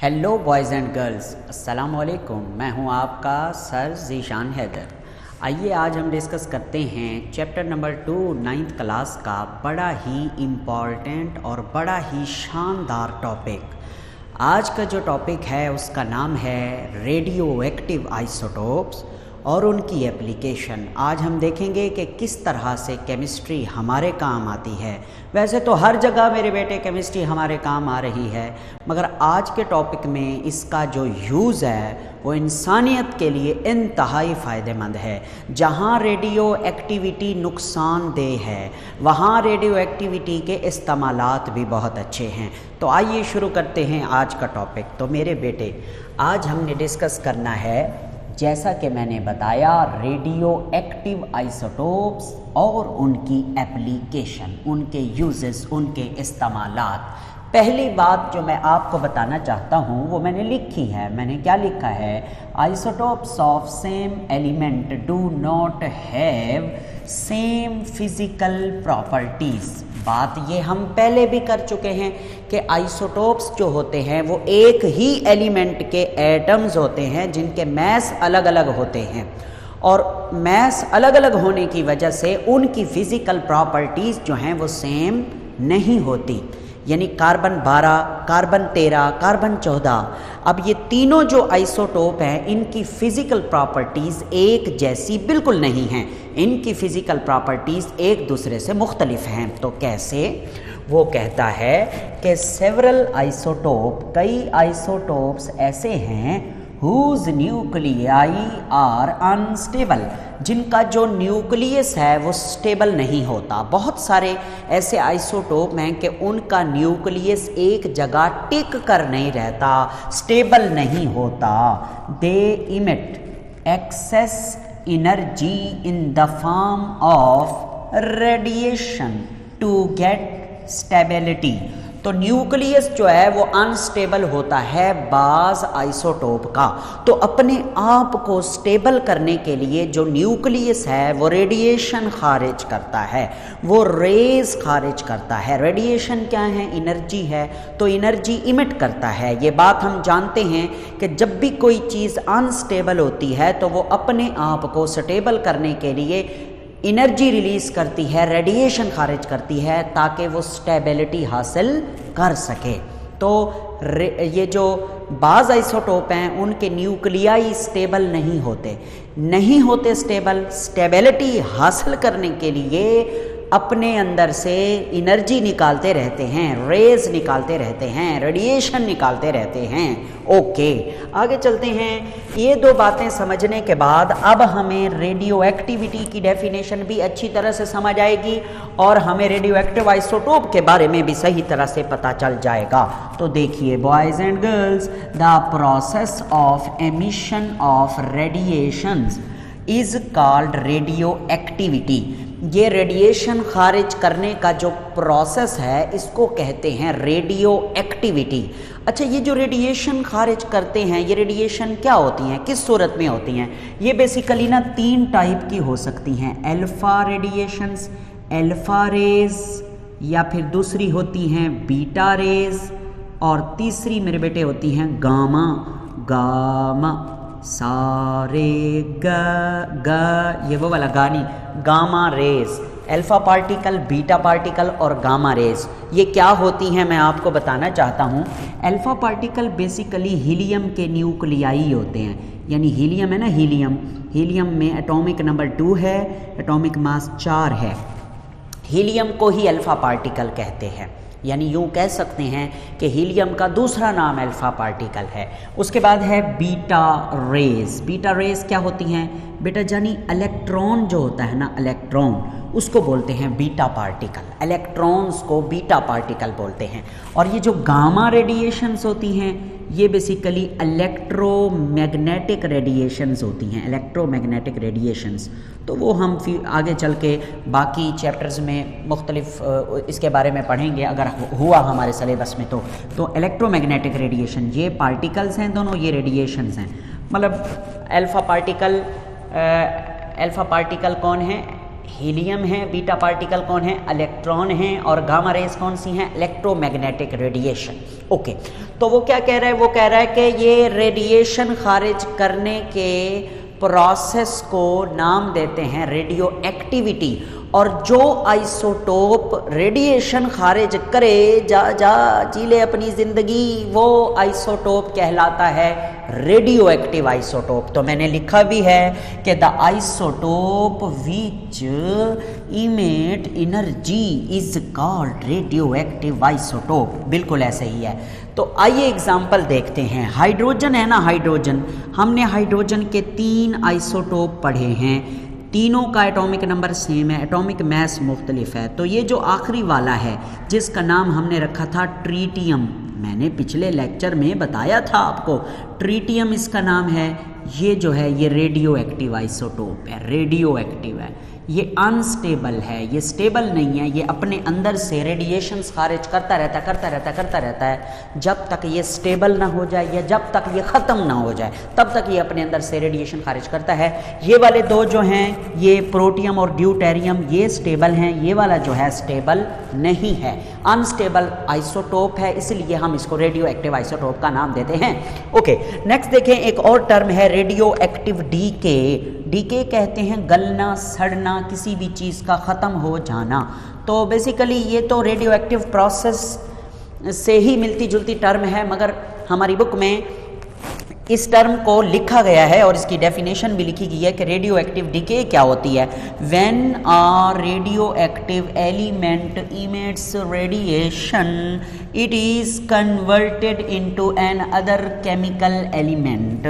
Hello boys and girls, अस्सलाम वालेकुम। मैं हूं आपका सर ज़ीशान हैदर। आइए आज हम डिस्कस करते हैं चैप्टर नंबर 2 9th क्लास का बड़ा ही इम्पॉर्टेंट और बड़ा ही शानदार टॉपिक। आज का जो टॉपिक है उसका नाम है रेडियो एक्टिव आइसोटोप्स और उनकी एप्लीकेशन। आज हम देखेंगे कि किस तरह से केमिस्ट्री हमारे काम आती है। वैसे तो हर जगह मेरे बेटे केमिस्ट्री हमारे काम आ रही है, मगर आज के टॉपिक में इसका जो यूज़ है वो इंसानियत के लिए इंतहाई फ़ायदेमंद है। जहाँ रेडियो एक्टिविटी नुकसानदेह है वहाँ रेडियो एक्टिविटी के इस्तेमालात भी बहुत अच्छे हैं। तो आइए शुरू करते हैं आज का टॉपिक। तो मेरे बेटे आज हमने डिस्कस करना है, जैसा कि मैंने बताया, रेडियो एक्टिव आइसोटोप्स और उनकी एप्लीकेशन, उनके यूजेस, उनके इस्तेमालात। पहली बात जो मैं आपको बताना चाहता हूँ वो मैंने लिखी है। मैंने क्या लिखा है? Isotopes of same element do not have same physical properties. बात ये हम पहले भी कर चुके हैं कि आइसोटोप्स जो होते हैं वो एक ही एलिमेंट के एटम्स होते हैं जिनके मैस अलग अलग होते हैं, और मैस अलग अलग होने की वजह से उनकी फिज़िकल प्रॉपर्टीज़ जो हैं वो सेम नहीं होती। यानी कार्बन 12, कार्बन 13, कार्बन 14, अब ये तीनों जो आइसोटोप हैं इनकी फ़िज़िकल प्रॉपर्टीज़ एक जैसी बिल्कुल नहीं हैं। इनकी फ़िज़िकल प्रॉपर्टीज़ एक दूसरे से मुख्तलिफ हैं। तो कैसे? वो कहता है कि सेवरल आइसोटोप, कई आइसोटोप्स ऐसे हैं whose न्यूक्लियाई आर अनस्टेबल, जिनका जो न्यूक्लियस है वो स्टेबल नहीं होता। बहुत सारे ऐसे आइसोटोप हैं कि उनका न्यूक्लियस एक जगह टिक कर नहीं रहता, स्टेबल नहीं होता। They emit excess energy in the form of radiation to get stability. तो न्यूक्लियस जो है वो अनस्टेबल होता है बाज़ आइसोटोप का। तो अपने आप को स्टेबल करने के लिए जो न्यूक्लियस है वो रेडिएशन खारिज करता है, वो रेज खारिज करता है। रेडिएशन क्या है? एनर्जी है, तो एनर्जी इमिट करता है। ये बात हम जानते हैं कि जब भी कोई चीज़ अनस्टेबल होती है तो वो अपने आप को स्टेबल करने के लिए एनर्जी रिलीज़ करती है, रेडिएशन खारिज करती है ताकि वो स्टेबिलिटी हासिल कर सके। तो ये जो बाज़ आइसोटोप हैं उनके न्यूक्लियाई स्टेबल नहीं होते स्टेबल। स्टेबिलिटी हासिल करने के लिए अपने अंदर से एनर्जी निकालते रहते हैं, रेज निकालते रहते हैं, रेडिएशन निकालते रहते हैं। ओके, आगे चलते हैं। ये दो बातें समझने के बाद अब हमें रेडियो एक्टिविटी की डेफिनेशन भी अच्छी तरह से समझ आएगी और हमें रेडियो एक्टिव आइसोटोप के बारे में भी सही तरह से पता चल जाएगा। तो देखिए boys and girls, the process of emission of radiations is called radio activity. ये रेडिएशन खारिज करने का जो प्रोसेस है इसको कहते हैं रेडियो एक्टिविटी। अच्छा, ये जो रेडिएशन खारिज करते हैं ये रेडिएशन क्या होती हैं, किस सूरत में होती हैं? ये बेसिकली ना 3 टाइप की हो सकती हैं। अल्फ़ा रेडिएशंस, अल्फ़ा रेज, या फिर दूसरी होती हैं बीटा रेज, और तीसरी मेरे बेटे होती हैं गामा। सारे ये वो वाला गानी, gamma rays. Alpha particle, beta particle और गामा रेज ये क्या होती हैं मैं आपको बताना चाहता हूँ। अल्फ़ा पार्टिकल बेसिकली हीलियम के न्यूक्लियाई होते हैं। यानी हीलियम है ना, हीलियम में एटॉमिक नंबर 2 है, एटॉमिक मास 4 है। हीलियम को ही अल्फ़ा पार्टिकल कहते हैं। यानी यूँ कह सकते हैं कि हीलियम का दूसरा नाम अल्फ़ा पार्टिकल है। उसके बाद है बीटा रेज। बीटा रेज क्या होती हैं बेटा? यानी इलेक्ट्रॉन जो होता है ना, इलेक्ट्रॉन, उसको बोलते हैं बीटा पार्टिकल। इलेक्ट्रॉन्स को बीटा पार्टिकल बोलते हैं। और ये जो गामा रेडिएशंस होती हैं ये बेसिकली इलेक्ट्रोमैग्नेटिक रेडिएशंस होती हैं, इलेक्ट्रोमैग्नेटिक रेडिएशंस। तो वो हम फिर आगे चल के बाकी चैप्टर्स में मुख्तलिफ इसके बारे में पढ़ेंगे अगर हुआ हमारे सिलेबस में। तो इलेक्ट्रोमैग्नेटिक रेडिएशन ये पार्टिकल्स हैं दोनों, ये रेडिएशंस हैं। मतलब अल्फ़ा पार्टिकल कौन है? हीलियम है, बीटा पार्टिकल कौन है, इलेक्ट्रॉन हैं, और गामा रेज कौन सी हैं, इलेक्ट्रोमैग्नेटिक रेडिएशन। ओके, तो वो क्या कह रहा है, वो कह रहा है कि ये रेडिएशन खारिज करने के प्रोसेस को नाम देते हैं रेडियो एक्टिविटी, और जो आइसोटोप रेडिएशन खारिज करे, जा जी ले अपनी ज़िंदगी, वो आइसोटोप कहलाता है रेडियो एक्टिव आइसोटोप। तो मैंने लिखा भी है कि the isotope which emit energy is called radioactive isotope. बिल्कुल ऐसे ही है। तो आइए एग्जाम्पल देखते हैं। हाइड्रोजन है ना, हाइड्रोजन, हमने हाइड्रोजन के 3 आइसोटोप पढ़े हैं, तीनों का एटॉमिक नंबर सेम है, एटॉमिक मैस मुख्तलिफ है। तो ये जो आखिरी वाला है जिसका नाम हमने रखा था ट्रीटियम, मैंने पिछले लेक्चर में बताया था आपको, ट्रीटियम इसका नाम है। ये जो है ये रेडियो एक्टिव आइसोटोप है, रेडियो एक्टिव है, ये अनस्टेबल है, ये स्टेबल नहीं है, ये अपने अंदर से रेडिएशंस खारिज करता रहता है जब तक ये स्टेबल ना हो जाए या जब तक ये ख़त्म ना हो जाए, तब तक ये अपने अंदर से रेडिएशन खारिज करता है। ये वाले दो जो हैं, ये प्रोटियम और ड्यूटेरियम, ये स्टेबल हैं, ये वाला जो है स्टेबल नहीं है, अनस्टेबल आइसोटोप है, इसलिए हम इसको रेडियो एक्टिव आइसोटोप का नाम देते हैं। ओके, नेक्स्ट देखें, एक और टर्म है रेडियो एक्टिव डीके। डीके कहते हैं गलना, सड़ना, किसी भी चीज़ का ख़त्म हो जाना। तो बेसिकली ये तो रेडियो एक्टिव प्रोसेस से ही मिलती जुलती टर्म है, मगर हमारी बुक में इस टर्म को लिखा गया है और इसकी डेफिनेशन भी लिखी गई है कि रेडियो एक्टिव डीके क्या होती है। When a radioactive element emits radiation it is converted into another chemical element,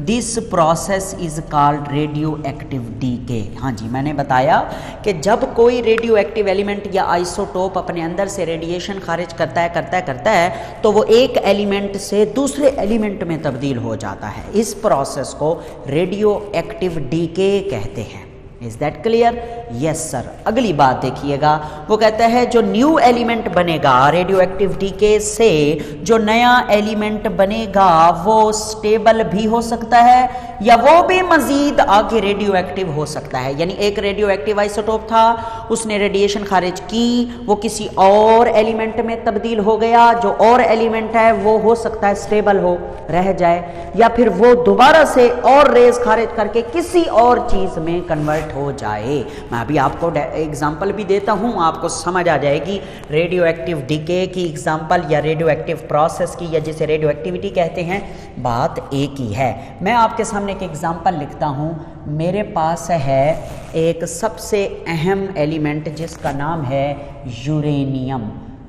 this process is called radioactive decay. हाँ जी, मैंने बताया कि जब कोई रेडियो एक्टिव एलिमेंट या आइसोटोप अपने अंदर से रेडिएशन खारिज करता है तो वो एक एलिमेंट से दूसरे एलिमेंट में तब्दील हो जाता है। इस प्रोसेस को रेडियो एक्टिव डीके कहते हैं। Is that clear? Yes sir. अगली बात देखिएगा, वो कहता है जो न्यू एलिमेंट बनेगा रेडियो एक्टिव डीके से, जो नया एलिमेंट बनेगा वो स्टेबल भी हो सकता है या वो भी मजीद आगे रेडियो एक्टिव हो सकता है। यानी एक रेडियो एक्टिव आइसोटोप था, उसने रेडिएशन खारिज की, वो किसी और एलिमेंट में तब्दील हो गया, जो और एलिमेंट है वो हो सकता है स्टेबल हो, रह जाए, या फिर वो दोबारा से और रेज खारिज करके किसी और चीज में कन्वर्ट हो जाए। मैं अभी आपको एग्जांपल भी देता हूं, आपको समझ आ जाएगी रेडियो एक्टिव डीके की एग्जांपल या रेडियो एक्टिव प्रोसेस की, या जिसे रेडियो एक्टिविटी कहते हैं, बात एक ही है। मैं आपके सामने एक एग्जांपल लिखता हूं। मेरे पास है एक सबसे अहम एलिमेंट जिसका नाम है यूरेनियम।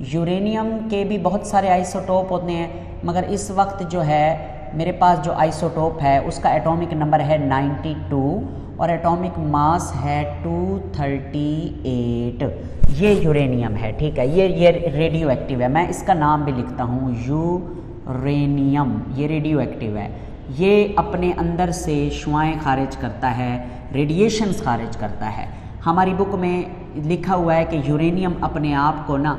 यूरेनियम के भी बहुत सारे आइसोटोप होते हैं, मगर इस वक्त जो है मेरे पास जो आइसोटोप है उसका एटॉमिक नंबर है 92 और एटॉमिक मास है 238। ये यूरेनियम है, ठीक है, ये रेडियो एक्टिव है। मैं इसका नाम भी लिखता हूँ यूरेनियम, ये रेडियो एक्टिव है। ये अपने अंदर से शुआएं खारिज करता है, रेडिएशंस खारिज करता है। हमारी बुक में लिखा हुआ है कि यूरेनियम अपने आप को ना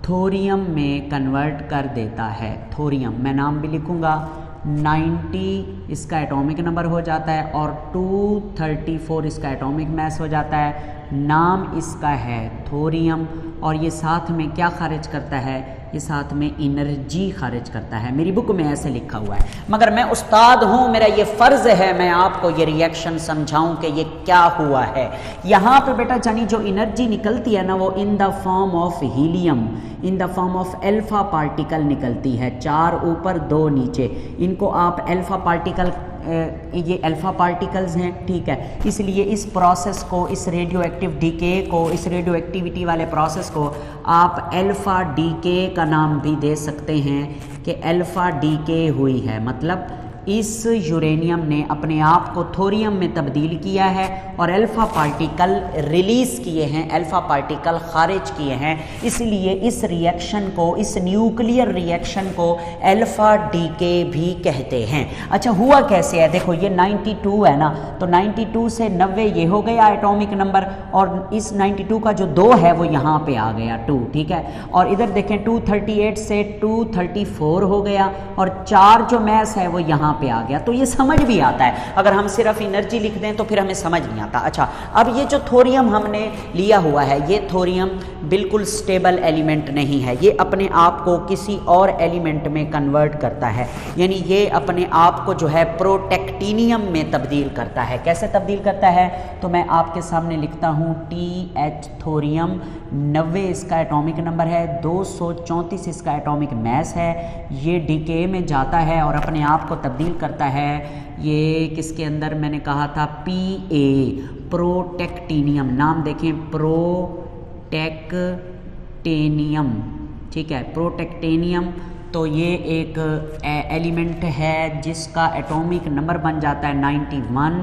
थोरियम में कन्वर्ट कर देता है। थोरियम, मैं नाम भी लिखूँगा, 90 इसका एटॉमिक नंबर हो जाता है और 234 इसका एटॉमिक मास हो जाता है। नाम इसका है थोरियम, और ये साथ में क्या खारिज करता है, ये साथ में एनर्जी खारिज करता है। मेरी बुक में ऐसे लिखा हुआ है, मगर मैं उस्ताद हूँ, मेरा ये फ़र्ज़ है मैं आपको ये रिएक्शन समझाऊँ कि ये क्या हुआ है। यहाँ पे बेटा जानी जो एनर्जी निकलती है ना, वो इन the form of helium, in the form of alpha particle निकलती है, 4 ऊपर 2 नीचे। इनको आप अल्फ़ा पार्टिकल, ये अल्फ़ा पार्टिकल्स हैं, ठीक है। इसलिए इस प्रोसेस को, इस रेडियो एक्टिव डीके को, इस रेडियो एक्टिविटी वाले प्रोसेस को आप अल्फ़ा डीके का नाम भी दे सकते हैं कि अल्फ़ा डीके हुई है। मतलब इस यूरेनियम ने अपने आप को थोरियम में तब्दील किया है और अल्फ़ा पार्टिकल रिलीज़ किए हैं, अल्फ़ा पार्टिकल खारिज किए हैं। इसलिए इस रिएक्शन को, इस न्यूक्लियर रिएक्शन को अल्फ़ा डीके भी कहते हैं। अच्छा, हुआ कैसे है? देखो ये 92 है ना, तो 92 से 90 ये हो गया एटॉमिक नंबर, और इस 92 का जो 2 है वो यहाँ पे आ गया 2, ठीक है। और इधर देखें 238 से 234 हो गया, और 4 जो मैस है वो यहाँ यहाँ पे आ गया, तो ये समझ भी आता है। अगर हम सिर्फ एनर्जी लिख दें तो फिर हमें समझ नहीं आता। अच्छा, अब ये जो थोरियम हमने लिया हुआ है, ये थोरियम बिल्कुल स्टेबल एलिमेंट नहीं है, ये अपने आप को किसी और एलिमेंट में कन्वर्ट करता है, यानी ये अपने आप को जो है प्रोटेक्टिनियम में तब्दील करता है। कैसे तब्दील करता है, तो मैं आपके सामने लिखता हूँ TH थोरियम, 90 इसका एटॉमिक नंबर है, 234 इसका एटॉमिक मास है। ये डीके में जाता है और अपने आप को तब्दील करता है, ये किसके अंदर, मैंने कहा था PA, प्रोटेक्टिनियम। नाम देखें, प्रोटेक्टेनियम, ठीक है, प्रोटेक्टेनियम। तो ये एक एलिमेंट है जिसका एटॉमिक नंबर बन जाता है 91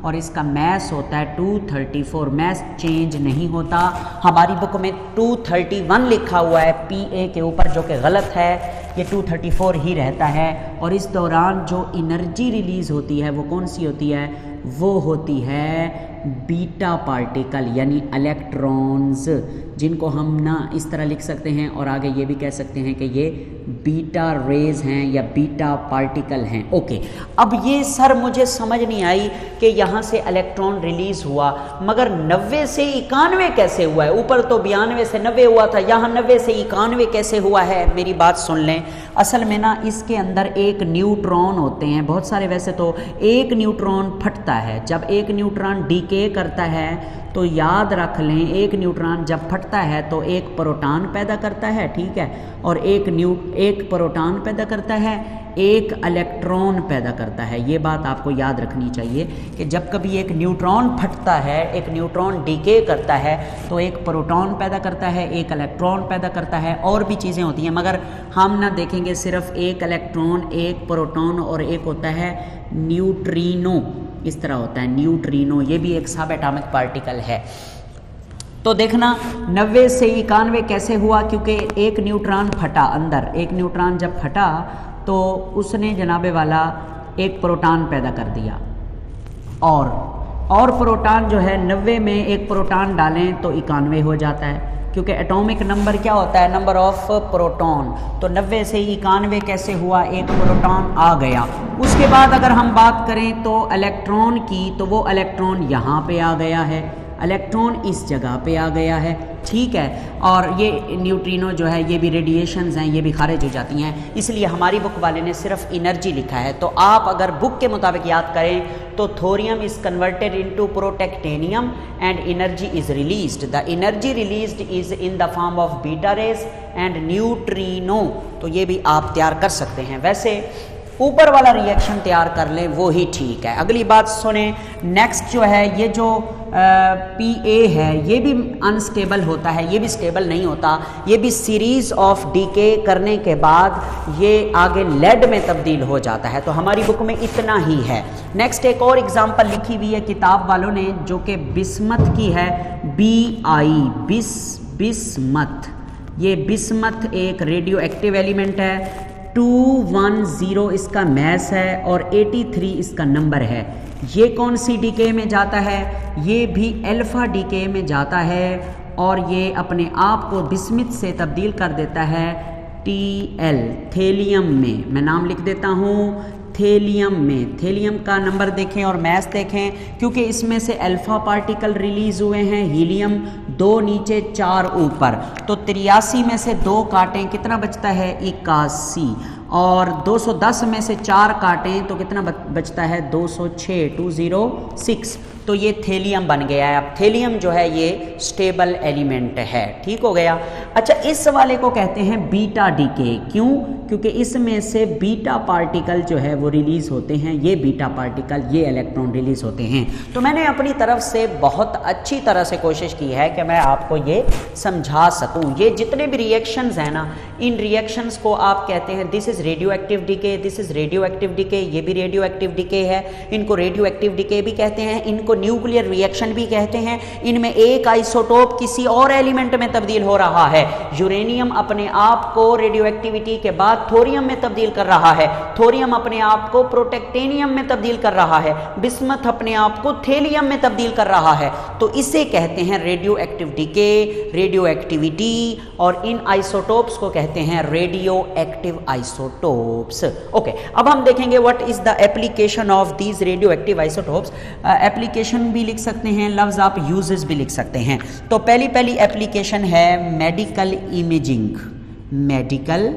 और इसका मास होता है 234। मास चेंज नहीं होता, हमारी बुक में 231 लिखा हुआ है PA के ऊपर, जो कि गलत है, ये 234 ही रहता है। और इस दौरान जो एनर्जी रिलीज़ होती है वो कौन सी होती है, वो होती है बीटा पार्टिकल, यानी इलेक्ट्रॉन्स, जिनको हम ना इस तरह लिख सकते हैं और आगे ये भी कह सकते हैं कि ये बीटा रेज हैं या बीटा पार्टिकल हैं। ओके, अब ये सर मुझे समझ नहीं आई कि यहाँ से इलेक्ट्रॉन रिलीज हुआ, मगर 90 से 91 कैसे हुआ है? ऊपर तो 92 से 90 हुआ था, यहाँ 90 से 91 कैसे हुआ है? मेरी बात सुन लें, असल में ना इसके अंदर एक न्यूट्रॉन होते हैं, बहुत सारे, वैसे तो एक न्यूट्रॉन फटता है। जब एक न्यूट्रॉन डीके करता है तो याद रख लें, एक न्यूट्रॉन जब फटता है तो एक प्रोटॉन पैदा करता है, ठीक है, और एक प्रोटॉन पैदा करता है, एक इलेक्ट्रॉन पैदा करता है। ये बात आपको याद रखनी चाहिए कि जब कभी एक न्यूट्रॉन फटता है, एक न्यूट्रॉन डीके करता है, तो एक प्रोटॉन पैदा करता है, एक इलेक्ट्रॉन पैदा करता है, और भी चीज़ें होती हैं, मगर हम ना देखेंगे सिर्फ एक इलेक्ट्रॉन, एक प्रोटॉन और एक होता है न्यूट्रिनो, इस तरह होता है न्यूट्रिनो, ये भी एक सब एटॉमिक पार्टिकल है। तो देखना 90 से 91 कैसे हुआ, क्योंकि एक न्यूट्रॉन फटा अंदर, एक न्यूट्रॉन जब फटा तो उसने जनाबे वाला एक प्रोटॉन पैदा कर दिया, और प्रोटॉन जो है 90 में एक प्रोटॉन डालें तो 91 हो जाता है, क्योंकि एटॉमिक नंबर क्या होता है, नंबर ऑफ प्रोटॉन। तो 90 से 91 कैसे हुआ, एक प्रोटॉन आ गया। उसके बाद अगर हम बात करें तो इलेक्ट्रॉन की, तो वो इलेक्ट्रॉन यहाँ पे आ गया है, इलेक्ट्रॉन इस जगह पे आ गया है, ठीक है, और ये न्यूट्रिनो जो है ये भी रेडिएशंस हैं, ये भी खारिज हो जाती हैं, इसलिए हमारी बुक वाले ने सिर्फ एनर्जी लिखा है। तो आप अगर बुक के मुताबिक याद करें तो thorium is converted into protactinium and energy is released, the energy released is in the form of beta rays and neutrino. तो ये भी आप तैयार कर सकते हैं, वैसे ऊपर वाला रिएक्शन तैयार कर लें वो ही ठीक है। अगली बात सुने, नेक्स्ट जो है ये जो PA है ये भी अनस्टेबल होता है, ये भी स्टेबल नहीं होता, ये भी सीरीज ऑफ डीके करने के बाद ये आगे लेड में तब्दील हो जाता है। तो हमारी बुक में इतना ही है। नेक्स्ट एक और एग्जांपल लिखी हुई है किताब वालों ने, जो कि बिस्मथ की है, BI, बिस्मथ। ये बिस्मथ एक रेडियो एक्टिव एलिमेंट है, 210 इसका मास है और 83 इसका नंबर है। ये कौन सी डीके में जाता है, ये भी अल्फा डीके में जाता है, और ये अपने आप को बिस्मथ से तब्दील कर देता है TL, थेलियम में। मैं नाम लिख देता हूँ थेलियम में। थेलियम का नंबर देखें और मास देखें, क्योंकि इसमें से अल्फा पार्टिकल रिलीज हुए हैं, हीलियम 2 नीचे 4 ऊपर, तो 83 में से 2 काटें कितना बचता है, 81, और 210 में से 4 काटें तो कितना बचता है, 206, 206। तो ये थेलियम बन गया है। अब थेलियम जो है ये स्टेबल एलिमेंट है, ठीक हो गया। अच्छा, इस वाले को कहते हैं बीटा डीके, क्यों, क्योंकि इसमें से बीटा पार्टिकल जो है वो रिलीज होते हैं, ये बीटा पार्टिकल, ये इलेक्ट्रॉन रिलीज होते हैं। तो मैंने अपनी तरफ से बहुत अच्छी तरह से कोशिश की है कि मैं आपको ये समझा सकूं। ये जितने भी रिएक्शंस हैं ना, इन रिएक्शंस को आप कहते हैं this is radioactive decay, this is radioactive decay, ये भी रेडियो एक्टिव डीके है, इनको रेडियो एक्टिव डीके भी कहते हैं, इनको न्यूक्लियर रिएक्शन भी कहते हैं। इनमें एक आइसोटोप किसी और एलिमेंट में तब्दील हो रहा है। यूरेनियम अपने आप को रेडियो एक्टिविटी के बाद थोरियम में तब्दील कर रहा है, थोरियम अपने आप को प्रोटेक्टेनियम में तब्दील कर रहा है, बिस्मथ अपने आप को थेलियम में तब्दील कर रहा है। तो इसे कहते हैं radioactive decay, radioactivity, और इन आइसोटोप्स को कहते हैं रेडियो एक्टिव आइसोटोप्स। ओके, अब हम देखेंगे what is the application of these radio active isotopes. Application भी लिख सकते हैं, लफ्ज आप यूजेस भी लिख सकते हैं। तो पहली एप्लीकेशन है मेडिकल इमेजिंग। मेडिकल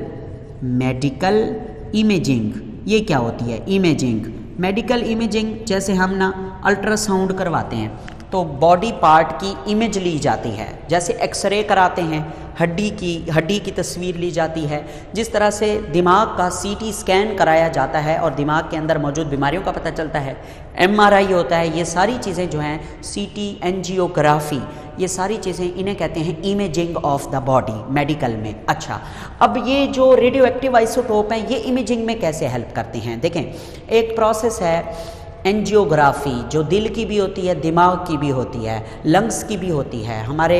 इमेजिंग, ये क्या होती है? इमेजिंग, मेडिकल इमेजिंग, जैसे हम ना अल्ट्रासाउंड करवाते हैं तो बॉडी पार्ट की इमेज ली जाती है, जैसे एक्सरे कराते हैं हड्डी की तस्वीर ली जाती है, जिस तरह से दिमाग का सीटी स्कैन कराया जाता है और दिमाग के अंदर मौजूद बीमारियों का पता चलता है, एमआरआई होता है, ये सारी चीज़ें जो हैं, सीटी, एंजियोग्राफी, ये सारी चीज़ें इन्हें कहते हैं imaging of the body medical में। अच्छा, अब ये जो रेडियो एक्टिव आइसोटोप हैं ये इमेजिंग में कैसे हेल्प करते हैं? देखें, एक प्रोसेस है एंजियोग्राफी, जो दिल की भी होती है, दिमाग की भी होती है, लंग्स की भी होती है, हमारे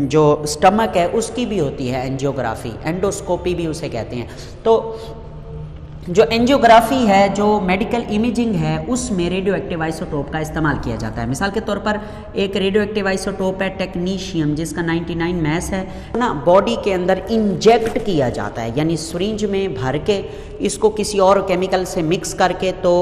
जो स्टमक है उसकी भी होती है एंजियोग्राफी, एंडोस्कोपी भी उसे कहते हैं। तो जो एंजियोग्राफी है, जो मेडिकल इमेजिंग है, उसमें रेडियो एक्टिव आइसोटोप का इस्तेमाल किया जाता है। मिसाल के तौर पर एक रेडियो एक्टिव आइसोटोप है टेक्नीशियम, जिसका 99 मैस है ना, बॉडी के अंदर इंजेक्ट किया जाता है, यानी सिरिंज में भर के इसको किसी और केमिकल से मिक्स करके तो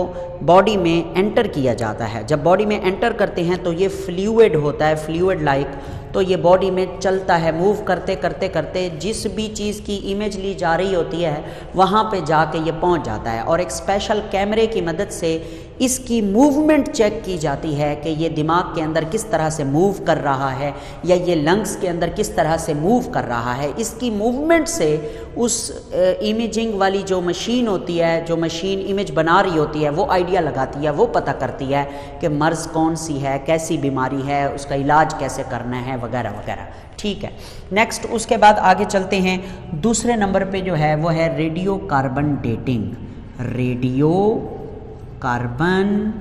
बॉडी में एंटर किया जाता है। जब बॉडी में एंटर करते हैं तो ये फ्लूइड होता है, फ्लूइड लाइक, तो ये बॉडी में चलता है, मूव करते करते करते जिस भी चीज़ की इमेज ली जा रही होती है वहाँ पे जाके ये पहुँच जाता है, और एक स्पेशल कैमरे की मदद से इसकी मूवमेंट चेक की जाती है कि ये दिमाग के अंदर किस तरह से मूव कर रहा है या ये लंग्स के अंदर किस तरह से मूव कर रहा है। इसकी मूवमेंट से उस इमेजिंग वाली जो मशीन होती है, जो मशीन इमेज बना रही होती है, वो आइडिया लगाती है, वो पता करती है कि मर्ज़ कौन सी है, कैसी बीमारी है, उसका इलाज कैसे करना है, वगैरह वगैरह। ठीक है, नेक्स्ट उसके बाद आगे चलते हैं। दूसरे नंबर पे जो है वो है radio carbon dating. Radio carbon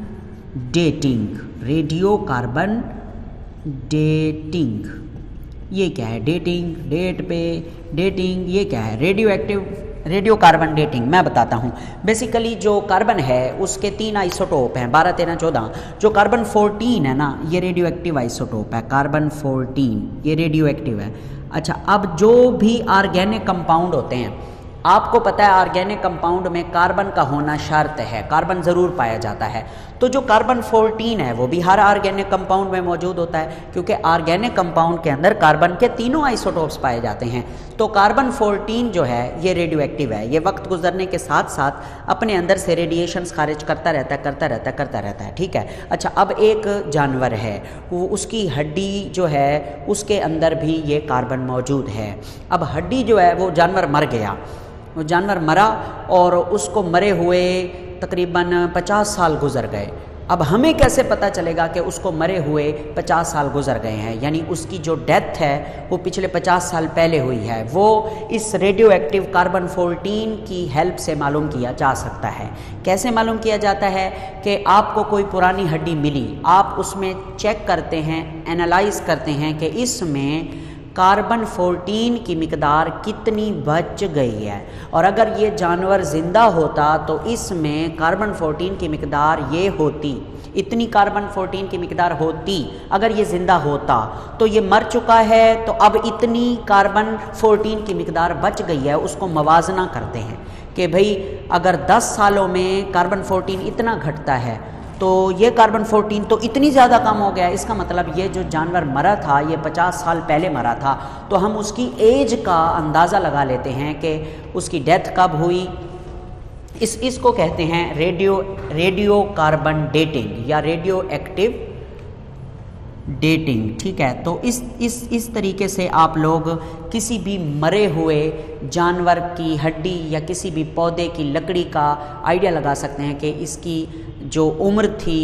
dating, radio carbon dating, ये क्या है? डेटिंग, डेट पे डेटिंग, ये क्या है? Radio active, radio carbon dating मैं बताता हूँ। बेसिकली जो कार्बन है उसके 3 आइसोटोप हैं, 12, 13, 14। जो कार्बन 14 है ना, ये रेडियो एक्टिव आइसोटोप है, कार्बन 14 ये रेडियो एक्टिव है। अच्छा, अब जो भी ऑर्गेनिक कंपाउंड होते हैं, आपको पता है ऑर्गेनिक कंपाउंड में कार्बन का होना शर्त है, कार्बन ज़रूर पाया जाता है। तो जो कार्बन 14 है वो भी हर ऑर्गेनिक कंपाउंड में मौजूद होता है, क्योंकि ऑर्गेनिक कंपाउंड के अंदर कार्बन के तीनों आइसोटोप्स पाए जाते हैं। तो कार्बन 14 जो है ये रेडियो एक्टिव है, ये वक्त गुजरने के साथ साथ अपने अंदर से रेडिएशंस खारिज करता रहता है। ठीक है, अच्छा, अब एक जानवर है, वो उसकी हड्डी जो है उसके अंदर भी ये कार्बन मौजूद है। अब हड्डी जो है वो जानवर मर गया, वो जानवर मरा और उसको मरे हुए तकरीबन 50 साल गुजर गए। अब हमें कैसे पता चलेगा कि उसको मरे हुए 50 साल गुजर गए हैं, यानी उसकी जो डेथ है वो पिछले 50 साल पहले हुई है? वो इस रेडियो एक्टिव कार्बन 14 की हेल्प से मालूम किया जा सकता है। कैसे मालूम किया जाता है? कि आपको कोई पुरानी हड्डी मिली, आप उसमें चेक करते हैं, एनालाइज करते हैं कि इसमें कार्बन 14 की मिकदार कितनी बच गई है, और अगर ये जानवर ज़िंदा होता तो इसमें कार्बन 14 की मिकदार ये होती, इतनी कार्बन 14 की मिकदार होती। अगर ये ज़िंदा होता तो ये मर चुका है, तो अब इतनी कार्बन 14 की मिकदार बच गई है, उसको मवाजना करते हैं कि भाई अगर 10 सालों में कार्बन 14 इतना घटता है तो ये कार्बन 14 तो इतनी ज़्यादा कम हो गया। इसका मतलब ये जो जानवर मरा था ये 50 साल पहले मरा था, तो हम उसकी एज का अंदाज़ा लगा लेते हैं कि उसकी डेथ कब हुई। इसको कहते हैं रेडियो कार्बन डेटिंग या रेडियो एक्टिव डेटिंग। ठीक है, तो इस तरीके से आप लोग किसी भी मरे हुए जानवर की हड्डी या किसी भी पौधे की लकड़ी का आइडिया लगा सकते हैं कि इसकी जो उम्र थी,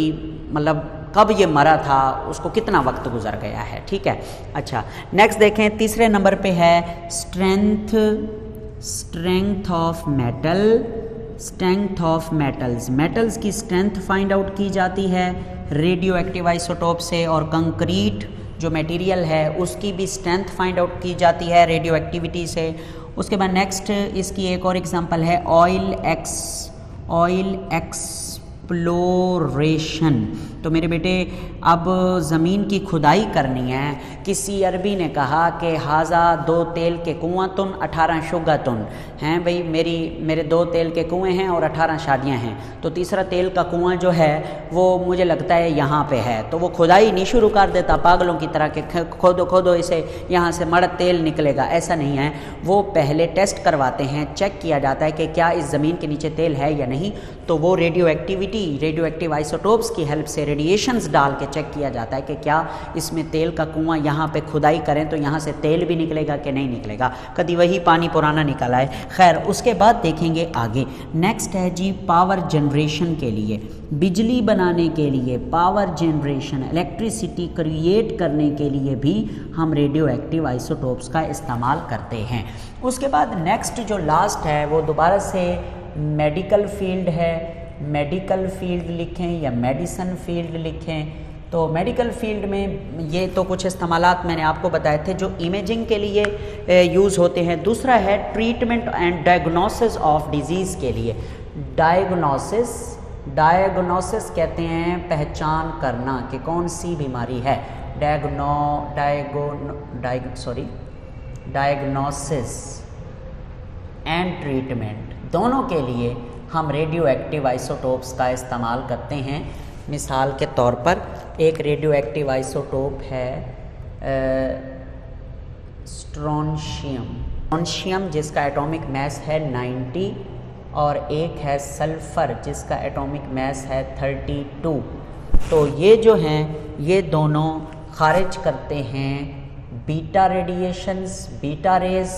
मतलब कब ये मरा था, उसको कितना वक्त गुजर गया है। ठीक है, अच्छा, नेक्स्ट देखें, तीसरे नंबर पे है strength of metal. Strength of metals, metals की स्ट्रेंथ फाइंड आउट की जाती है रेडियो एक्टिव आइसोटोप से, और कंक्रीट जो मटेरियल है उसकी भी स्ट्रेंथ फाइंड आउट की जाती है रेडियो एक्टिविटी से। उसके बाद नेक्सट इसकी एक और एग्जांपल है ऑयल एक्सप्लोजन एक्सप्लोरेशन। तो मेरे बेटे अब ज़मीन की खुदाई करनी है। किसी अरबी ने कहा कि हाजा 2 तेल के कुआं तुन 18 शुगा तुन हैं भाई, मेरे 2 तेल के कुएं हैं और 18 शादियां हैं, तो तीसरा तेल का कुआं जो है वो मुझे लगता है यहाँ पे है। तो वो खुदाई नहीं शुरू कर देता पागलों की तरह के खोदो खोदो इसे यहाँ से मड़ तेल निकलेगा, ऐसा नहीं है। वो पहले टेस्ट करवाते हैं, चेक किया जाता है कि क्या इस ज़मीन के नीचे तेल है या नहीं। तो वो रेडियो एक्टिव आइसोटोप्स की हेल्प से रेडिएशंस डाल के चेक किया जाता है कि क्या इसमें तेल का कुआं, यहाँ पे खुदाई करें तो यहाँ से तेल भी निकलेगा कि नहीं निकलेगा, कभी वही पानी पुराना निकल आए। खैर उसके बाद देखेंगे आगे। नेक्स्ट है जी पावर जनरेशन के लिए, बिजली बनाने के लिए, पावर जनरेशन, इलेक्ट्रिसिटी क्रिएट करने के लिए भी हम रेडियो एक्टिव आइसोटोप्स का इस्तेमाल करते हैं। उसके बाद नेक्स्ट जो लास्ट है वो दोबारा से मेडिकल फील्ड है। मेडिकल फील्ड लिखें या मेडिसन फील्ड लिखें। तो मेडिकल फील्ड में ये तो कुछ इस्तेमालात मैंने आपको बताए थे जो इमेजिंग के लिए यूज़ होते हैं। दूसरा है treatment and diagnosis of disease के लिए। डायग्नोसिस कहते हैं पहचान करना कि कौन सी बीमारी है। डायग्नोसिस एंड ट्रीटमेंट दोनों के लिए हम रेडियो एक्टिव आइसोटोप्स का इस्तेमाल करते हैं। मिसाल के तौर पर एक रेडियो एक्टिव आइसोटोप है स्ट्रोंशियम जिसका एटॉमिक मास है 90 और एक है सल्फ़र जिसका एटॉमिक मास है 32। तो ये जो हैं ये दोनों खारिज करते हैं बीटा रेडिएशंस, बीटा रेज,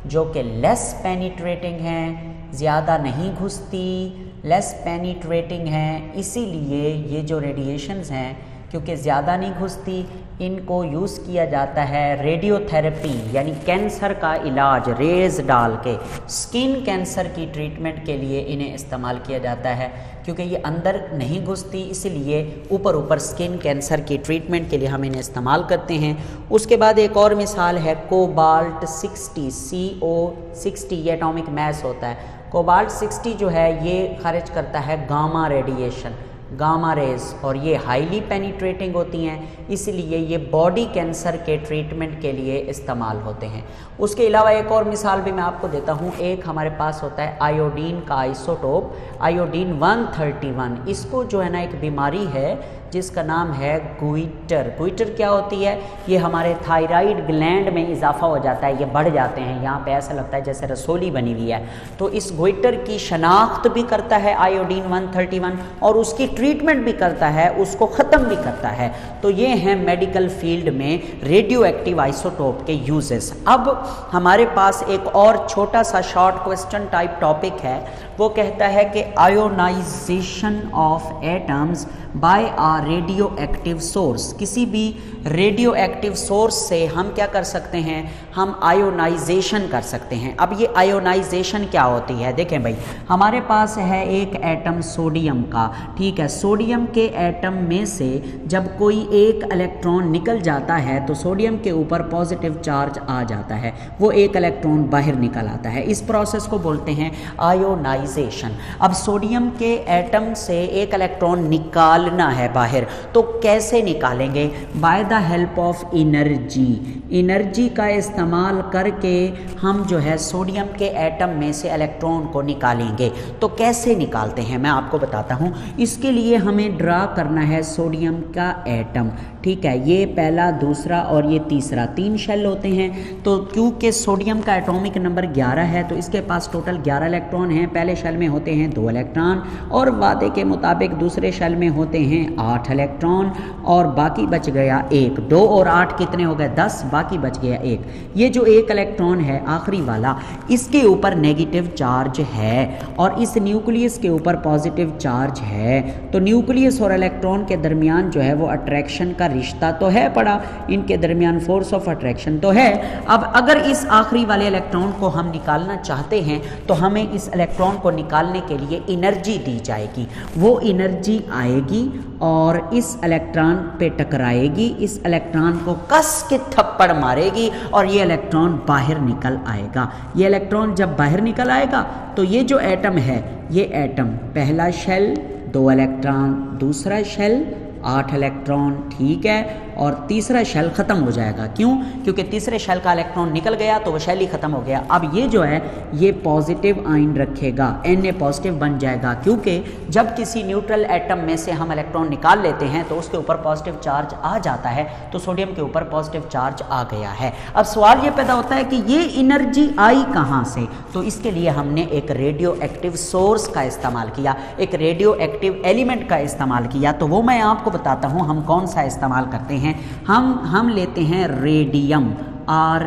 जो कि लेस पेनिट्रेटिंग हैं, ज़्यादा नहीं घुसती, लेस पेनिट्रेटिंग हैं। इसीलिए ये जो रेडिएशंस हैं क्योंकि ज़्यादा नहीं घुसती, इनको यूज़ किया जाता है रेडियोथेरेपी यानी कैंसर का इलाज, रेज़ डाल के स्किन कैंसर की ट्रीटमेंट के लिए इन्हें इस्तेमाल किया जाता है। क्योंकि ये अंदर नहीं घुसती इसलिए ऊपर स्किन कैंसर की ट्रीटमेंट के लिए हम इन्हें इस्तेमाल करते हैं। उसके बाद एक और मिसाल है कोबाल्ट 60, CO60 ये एटॉमिक मास होता है। कोबाल्ट 60 जो है ये खारिज करता है गामा रेडिएशन, गामा रेज, और ये हाईली पेनिट्रेटिंग होती हैं, इसलिए ये बॉडी कैंसर के ट्रीटमेंट के लिए इस्तेमाल होते हैं। उसके अलावा एक और मिसाल भी मैं आपको देता हूँ। एक हमारे पास होता है आयोडीन का आइसोटोप, आयोडीन 131। इसको जो है ना एक बीमारी है जिसका नाम है गुइटर। गुइटर क्या होती है? ये हमारे थायराइड ग्लैंड में इजाफा हो जाता है, ये बढ़ जाते हैं, यहाँ पे ऐसा लगता है जैसे रसोली बनी हुई है। तो इस गुइटर की शनाख्त भी करता है आयोडीन 131 और उसकी ट्रीटमेंट भी करता है, उसको ख़त्म भी करता है। तो ये हैं मेडिकल फील्ड में रेडियो एक्टिव आइसोटोप के यूजेस। अब हमारे पास एक और छोटा सा शॉर्ट क्वेश्चन टाइप टॉपिक है, वो कहता है कि ionization of atoms by a radioactive source. किसी भी रेडियो एक्टिव सोर्स से हम क्या कर सकते हैं? हम आयोनाइजेशन कर सकते हैं। अब ये आयोनाइजेशन क्या होती है? देखें भाई, हमारे पास है एक एटम सोडियम का, ठीक है। सोडियम के एटम में से जब कोई एक इलेक्ट्रॉन निकल जाता है तो सोडियम के ऊपर पॉजिटिव चार्ज आ जाता है, वो एक इलेक्ट्रॉन बाहर निकल आता है। इस प्रोसेस को बोलते हैं आयोनाइजेशन। अब सोडियम के एटम से एक इलेक्ट्रॉन निकालना है बाहर, तो कैसे निकालेंगे? By the help of energy. Energy का इस्तेमाल करके हम जो है सोडियम के एटम में से इलेक्ट्रॉन को निकालेंगे। तो कैसे निकालते हैं मैं आपको बताता हूँ। इसके लिए हमें ड्रा करना है सोडियम का एटम, ठीक है। ये पहला, दूसरा और ये तीसरा, 3 शेल होते हैं। तो क्योंकि सोडियम का एटॉमिक नंबर 11 है तो इसके पास टोटल 11 इलेक्ट्रॉन हैं। पहले शेल में होते हैं 2 इलेक्ट्रॉन और वादे के मुताबिक दूसरे शेल में होते हैं 8 इलेक्ट्रॉन और बाकी बच गया 1। 2 और 8 कितने हो गए? 10, बाकी बच गया 1। ये जो 1 इलेक्ट्रॉन है आखिरी वाला, इसके ऊपर नेगेटिव चार्ज है और इस न्यूक्लियस के ऊपर पॉजिटिव चार्ज है। तो न्यूक्लियस और इलेक्ट्रॉन के दरमियान जो है वो अट्रैक्शन का रिश्ता तो है पड़ा, इनके दरमियान फोर्स ऑफ अट्रैक्शन तो है। अब अगर इस आखिरी वाले इलेक्ट्रॉन को हम निकालना चाहते हैं तो हमें इस इलेक्ट्रॉन को निकालने के लिए एनर्जी दी जाएगी। वो एनर्जी आएगी और इस इलेक्ट्रॉन पे टकराएगी, इस इलेक्ट्रॉन को कस के थप्पड़ मारेगी और ये इलेक्ट्रॉन बाहर निकल आएगा। ये इलेक्ट्रॉन जब बाहर निकल आएगा तो ये जो एटम है, ये एटम पहला शेल, 2 इलेक्ट्रॉन, दूसरा शेल 8 इलेक्ट्रॉन, ठीक है, और तीसरा शेल ख़त्म हो जाएगा। क्यों? क्योंकि तीसरे शेल का इलेक्ट्रॉन निकल गया तो वो शेल ही ख़त्म हो गया। अब ये जो है ये पॉजिटिव आयन रखेगा, Na पॉजिटिव बन जाएगा, क्योंकि जब किसी न्यूट्रल एटम में से हम इलेक्ट्रॉन निकाल लेते हैं तो उसके ऊपर पॉजिटिव चार्ज आ जाता है, तो सोडियम के ऊपर पॉजिटिव चार्ज आ गया है। अब सवाल ये पैदा होता है कि ये एनर्जी आई कहाँ से, तो इसके लिए हमने एक रेडियो एक्टिव सोर्स का इस्तेमाल किया, एक रेडियो एक्टिव एलिमेंट का इस्तेमाल किया। तो वो मैं आपको बताता हूँ हम कौन सा इस्तेमाल करते हैं। हम लेते हैं रेडियम Ra,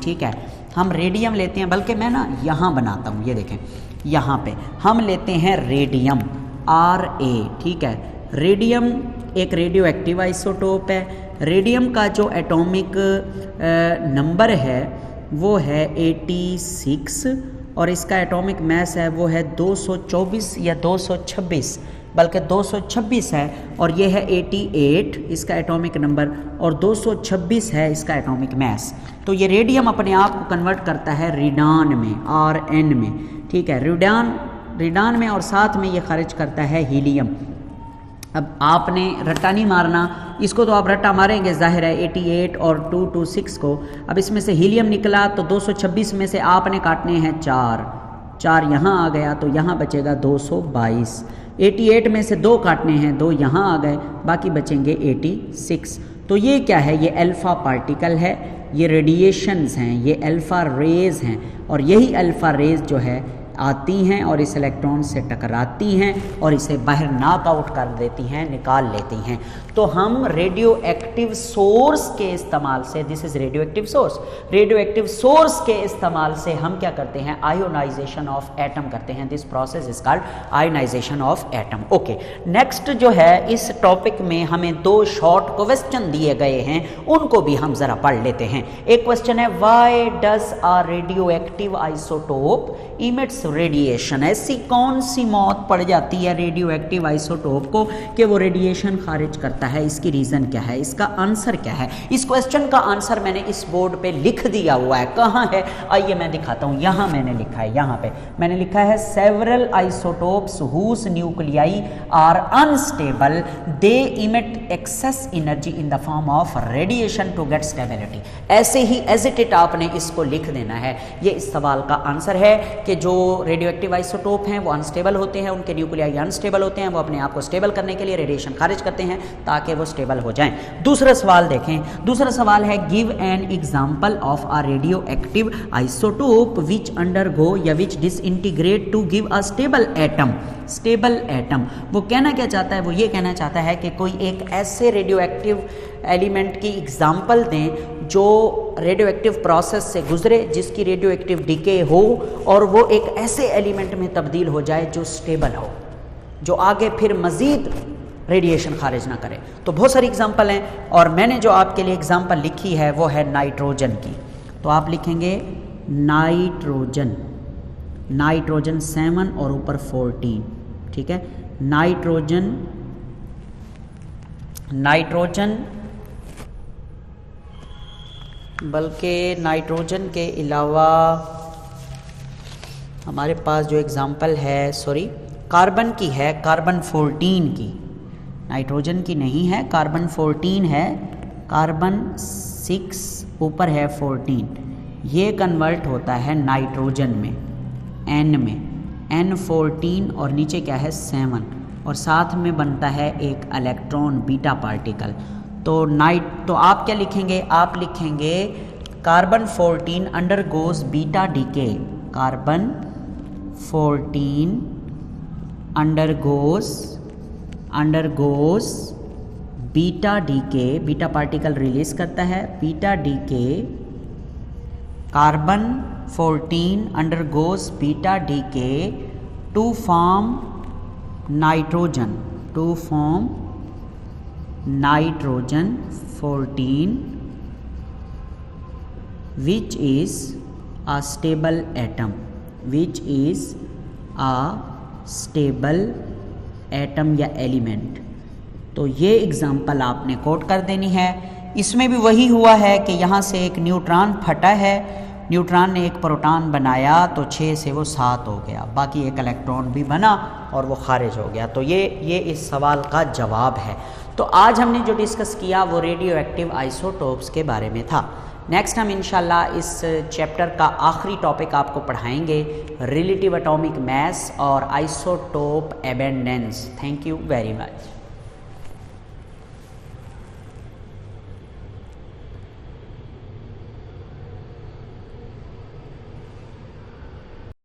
ठीक है, हम रेडियम लेते हैं, बल्कि मैं ना यहाँ बनाता हूँ, ये देखें यहाँ पे हम लेते हैं रेडियम Ra, ठीक है। रेडियम एक रेडियो एक्टिव आइसोटोप है। रेडियम का जो एटॉमिक नंबर है वो है 86 और इसका एटॉमिक मास है वो है 224 या 226, बल्कि 226 है, और ये है 88 इसका एटॉमिक नंबर और 226 है इसका एटॉमिक मास। तो ये रेडियम अपने आप को कन्वर्ट करता है रिडान में, Rn में, ठीक है, रिडान में, और साथ में ये खारिज करता है हीलियम। अब आपने रट्टा नहीं मारना, इसको तो आप रट्टा मारेंगे जाहिर है 88 और 226 को। अब इसमें से हीलियम निकला तो 226 में से आपने काटने हैं 4 यहाँ आ गया तो यहाँ बचेगा 222। 88 में से 2 काटने हैं, 2 यहाँ आ गए, बाकी बचेंगे 86। तो ये क्या है? ये अल्फ़ा पार्टिकल है, ये रेडिएशंस हैं, ये अल्फ़ा रेज हैं, और यही अल्फ़ा रेज जो है आती हैं और इस इलेक्ट्रॉन से टकराती हैं और इसे बाहर नॉकआउट कर देती हैं, निकाल लेती हैं। तो हम रेडियो एक्टिव सोर्स के इस्तेमाल से, this is radio active source, radio active source के इस्तेमाल से हम क्या करते हैं? आयोनाइजेशन ऑफ एटम करते हैं। This process is called ionisation of atom. Okay, next जो है इस टॉपिक में हमें 2 शॉर्ट क्वेश्चन दिए गए हैं, उनको भी हम ज़रा पढ़ लेते हैं। एक क्वेश्चन है, why does a radioactive isotope emits radiation? ऐसी कौन सी मौत पड़ जाती है रेडियो एक्टिव आइसोटोप को कि वो रेडिएशन खारिज करता है? इसकी रीज़न क्या है? इसका आंसर क्या है? इस क्वेश्चन का आंसर मैंने इस बोर्ड पे लिख दिया हुआ है। कहाँ है? आइए मैं दिखाता हूँ। यहाँ मैंने लिखा है, यहाँ पे मैंने लिखा है several isotopes whose nuclei are unstable they emit excess energy in the form of radiation to get stability. ऐसे ही एज इट इट आपने इसको लिख देना है। ये इस सवाल का आंसर है कि जो रेडियो एक्टिव आइसोटोप हैं वो अनस्टेबल होते हैं, उनके न्यूक्लियाई अनस्टेबल होते हैं, वो अपने आप को स्टेबल करने के लिए रेडिएशन खारिज करते हैं ताकि वो स्टेबल हो जाएं। दूसरा सवाल देखें। दूसरा सवाल है, give an example of a radioactive isotope which undergo या which disintegrate to give a stable atom. Stable atom, वो कहना क्या चाहता है? वो ये कहना चाहता है कि कोई एक ऐसे रेडियो एक्टिव एलिमेंट की एग्जाम्पल दें जो रेडियो एक्टिव प्रोसेस से गुजरे, जिसकी रेडियो एक्टिव डिके हो और वो एक ऐसे एलिमेंट में तब्दील हो जाए जो स्टेबल हो, जो आगे फिर मज़ीद रेडिएशन खारिज ना करे। तो बहुत सारी एग्जाम्पल हैं और मैंने जो आपके लिए एग्जाम्पल लिखी है वो है नाइट्रोजन की। तो आप लिखेंगे नाइट्रोजन, नाइट्रोजन 7 और ऊपर 14, ठीक है। नाइट्रोजन बल्कि नाइट्रोजन के अलावा हमारे पास जो एग्ज़ाम्पल है, सॉरी, कार्बन की है, कार्बन 14 की, नाइट्रोजन की नहीं है, कार्बन 14 है, कार्बन 6 ऊपर है 14, ये कन्वर्ट होता है नाइट्रोजन में, N में, N14 और नीचे क्या है 7 और साथ में बनता है एक इलेक्ट्रॉन बीटा पार्टिकल। तो आप क्या लिखेंगे? आप लिखेंगे carbon 14 undergoes beta decay, carbon 14 undergoes beta decay, beta particle release करता है, beta decay, carbon 14 undergoes beta decay to form nitrogen, to form nitrogen 14 which is a stable atom, which is a stable atom या element. तो ये example आपने coat कर देनी है। इसमें भी वही हुआ है कि यहाँ से एक न्यूट्रॉन फटा है, न्यूट्रॉन ने एक प्रोटॉन बनाया तो 6 से वो 7 हो गया, बाकी एक इलेक्ट्रॉन भी बना और वो खारिज हो गया। तो ये इस सवाल का जवाब है। तो आज हमने जो डिस्कस किया वो रेडियो एक्टिव आइसोटोप्स के बारे में था। नेक्स्ट हम इंशाल्लाह इस चैप्टर का आखिरी टॉपिक आपको पढ़ाएंगे, रिलेटिव एटॉमिक मास और isotope abundance. Thank you very much.